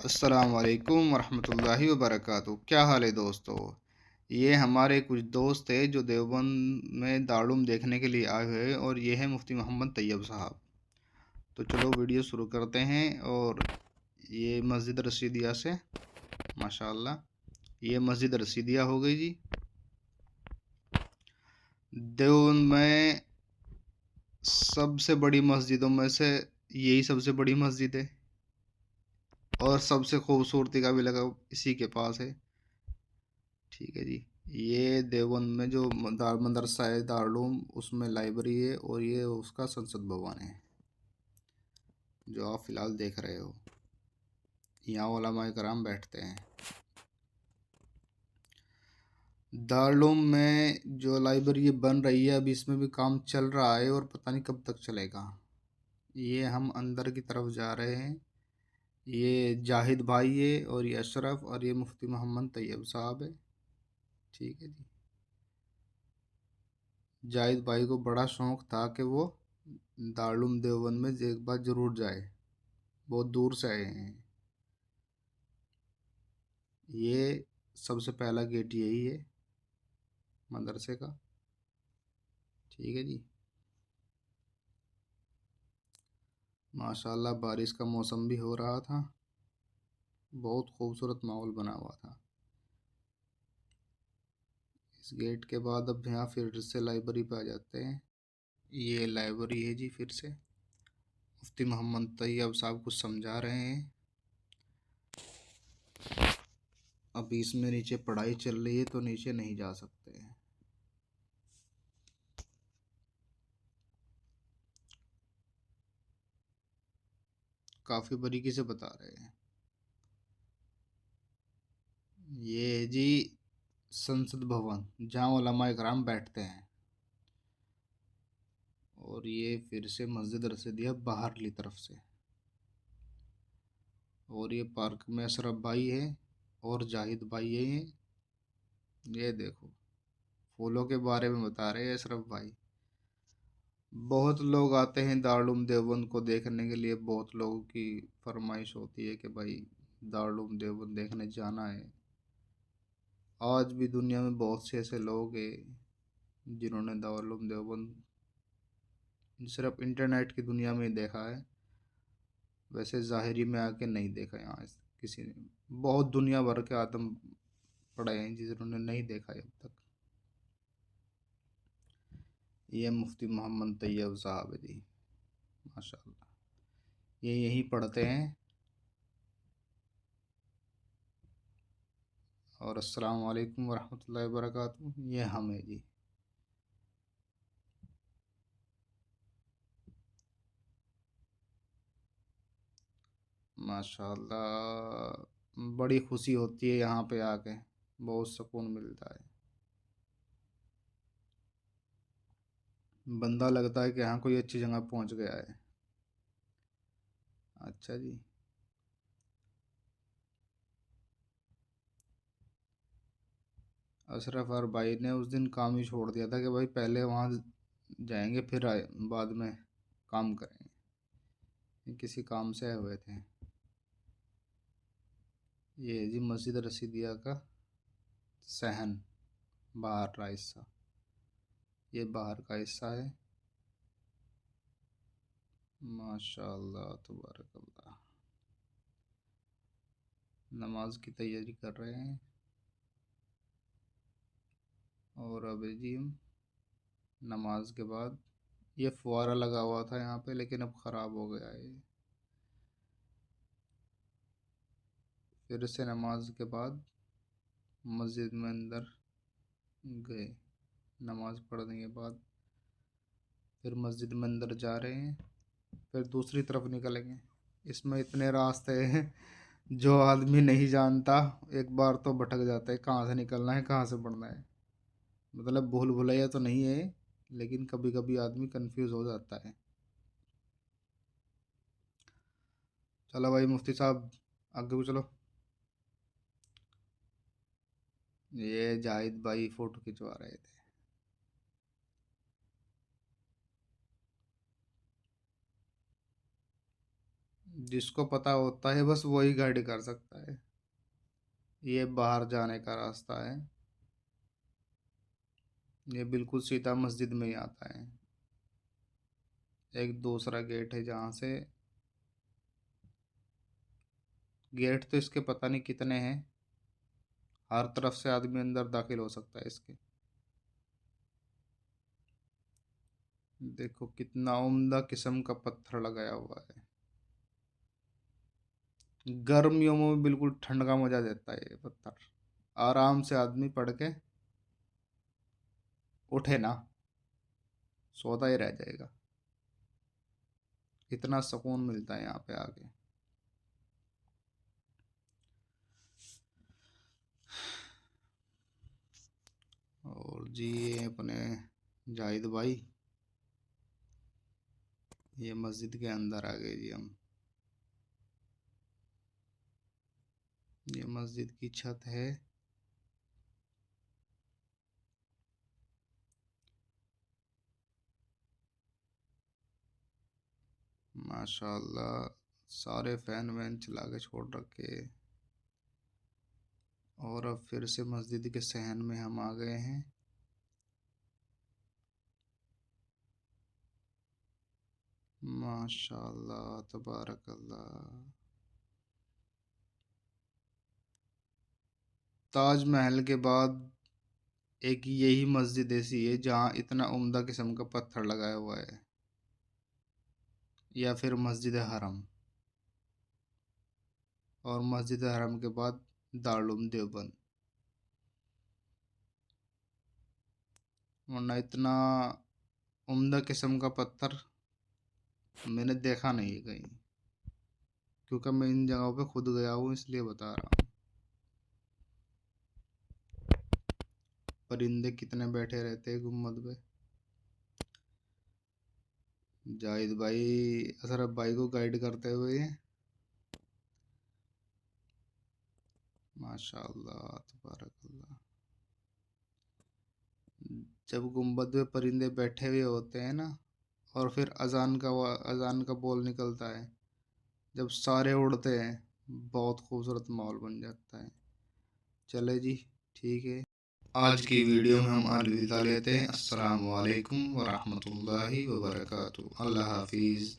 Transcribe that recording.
अस्सलाम वालेकुम वरहमतुल्लाहि वबरकातुहू। क्या हाल है दोस्तों। ये हमारे कुछ दोस्त हैं जो देवबंद में दारुल देखने के लिए आए हुए हैं और ये है मुफ्ती मोहम्मद तैयब साहब। तो चलो वीडियो शुरू करते हैं। और ये मस्जिद रशीदिया से माशाल्लाह, ये मस्जिद रशीदिया हो गई जी। देवबंद में सबसे बड़ी मस्जिदों में से यही सबसे बड़ी मस्जिद है और सबसे खूबसूरती का भी लगा इसी के पास है। ठीक है जी। ये देवबंद में जो मदरसा है दारुल, उसमें लाइब्रेरी है और ये उसका संसद भवन है जो आप फ़िलहाल देख रहे हो। यहाँ उलमाए कराम बैठते हैं। दारुल में जो लाइब्रेरी बन रही है अभी इसमें भी काम चल रहा है और पता नहीं कब तक चलेगा। ये हम अंदर की तरफ जा रहे हैं। ये जाहिद भाई है और ये अशरफ और ये मुफ्ती मोहम्मद तैयब साहब है। ठीक है जी। जाहिद भाई को बड़ा शौक़ था कि वो दारुल देवबंद में एक बार ज़रूर जाए। बहुत दूर से आए हैं। ये सबसे पहला गेट यही है मदरसे का। ठीक है जी। माशाल्लाह बारिश का मौसम भी हो रहा था। बहुत खूबसूरत माहौल बना हुआ था। इस गेट के बाद अब यहाँ फिर से लाइब्रेरी पे आ जाते हैं। ये लाइब्रेरी है जी। फिर से मुफ्ती मोहम्मद तैयब साहब कुछ समझा रहे हैं। अभी इसमें नीचे पढ़ाई चल रही है तो नीचे नहीं जा सकते हैं। काफ़ी बारीकी से बता रहे हैं। ये है जी संसद भवन जहाँ उलमाए कराम बैठते हैं। और ये फिर से मस्जिद रसीदिया बाहरली तरफ से। और ये पार्क में अशरफ भाई है और जाहिद भाई है। ये देखो फूलों के बारे में बता रहे हैं अशरफ भाई। बहुत लोग आते हैं दारुल देवबंद को देखने के लिए। बहुत लोगों की फरमाइश होती है कि भाई दारुल देवबंद देखने जाना है। आज भी दुनिया में बहुत से ऐसे लोग हैं जिन्होंने दारुल देवबंद सिर्फ इंटरनेट की दुनिया में ही देखा है। वैसे ज़ाहिरी में आके नहीं देखा यहाँ किसी ने। बहुत दुनिया भर के आदम पड़े हैं जिन्होंने नहीं देखा है अब तक। ये मुफ्ती मोहम्मद तैयब साहब है जी। माशाल्लाह ये यहीं पढ़ते हैं। और अस्सलाम वालेकुम वरहमतुल्लाहि वबरकातुहू। ये हम है जी। माशाल्लाह बड़ी खुशी होती है यहाँ पे आके। बहुत सुकून मिलता है। बंदा लगता है कि यहाँ कोई अच्छी जगह पहुँच गया है। अच्छा जी। अशरफ और भाई ने उस दिन काम ही छोड़ दिया था कि भाई पहले वहाँ जाएंगे फिर आए बाद में काम करेंगे। ये किसी काम से आए हुए थे। ये है जी मस्जिद रसीदिया का सहन, बाहर का हिस्सा। ये बाहर का हिस्सा है। माशाल्लाह तबारकल्लाह। नमाज की तैयारी कर रहे हैं। और अब जी हम नमाज के बाद ये फुवारा लगा हुआ था यहाँ पे लेकिन अब ख़राब हो गया है। फिर से नमाज के बाद मस्जिद में अंदर गए। नमाज पढ़ने के बाद फिर मस्जिद में अंदर जा रहे हैं। फिर दूसरी तरफ निकलेंगे। इसमें इतने रास्ते हैं जो आदमी नहीं जानता एक बार तो भटक जाता है कहाँ से निकलना है कहाँ से पढ़ना है। मतलब भूल भुलैया तो नहीं है लेकिन कभी कभी आदमी कंफ्यूज हो जाता है। चलो भाई मुफ्ती साहब आगे को चलो। ये जाहिद भाई फ़ोटो खिंचवा रहे थे। जिसको पता होता है बस वही गाइड कर सकता है। ये बाहर जाने का रास्ता है। ये बिल्कुल सीधा मस्जिद में ही आता है। एक दूसरा गेट है जहाँ से, गेट तो इसके पता नहीं कितने हैं, हर तरफ से आदमी अंदर दाखिल हो सकता है इसके। देखो कितना उम्दा किस्म का पत्थर लगाया हुआ है। गर्मियों में बिल्कुल ठंड का मजा देता है ये पत्थर। आराम से आदमी पढ़ के उठे ना, सोता ही रह जाएगा। इतना सुकून मिलता है यहाँ पे आके। और जी ये अपने जाहिद भाई, ये मस्जिद के अंदर आ गए जी हम। ये मस्जिद की छत है। माशाल्लाह, सारे फैन वैन चला के छोड़ रखे। और अब फिर से मस्जिद के सहन में हम आ गए हैं। माशाल्लाह तबारकल्लाह। ताजमहल के बाद एक यही मस्जिद ऐसी है जहाँ इतना उम्दा किस्म का पत्थर लगाया हुआ है। या फिर मस्जिद हरम। और मस्जिद हरम के बाद दारुल देवबंद। वरना इतना उम्दा किस्म का पत्थर मैंने देखा नहीं है कहीं। क्योंकि मैं इन जगहों पे खुद गया हूँ इसलिए बता रहा हूँ। परिंदे कितने बैठे रहते हैं गुम्मद पे। जाहिद भाई अशरफ भाई को गाइड करते हुए। माशाल्लाह तबारकल्लाह। जब गुम्बद पे परिंदे बैठे हुए होते हैं ना, और फिर अजान का बोल निकलता है, जब सारे उड़ते हैं, बहुत खूबसूरत माहौल बन जाता है। चले जी, ठीक है। आज की वीडियो में हम अलविदा लेते हैं। अस्सलाम वालेकुम वरहमतुल्लाहि वबरकातुहू। अल्लाह हाफिज़।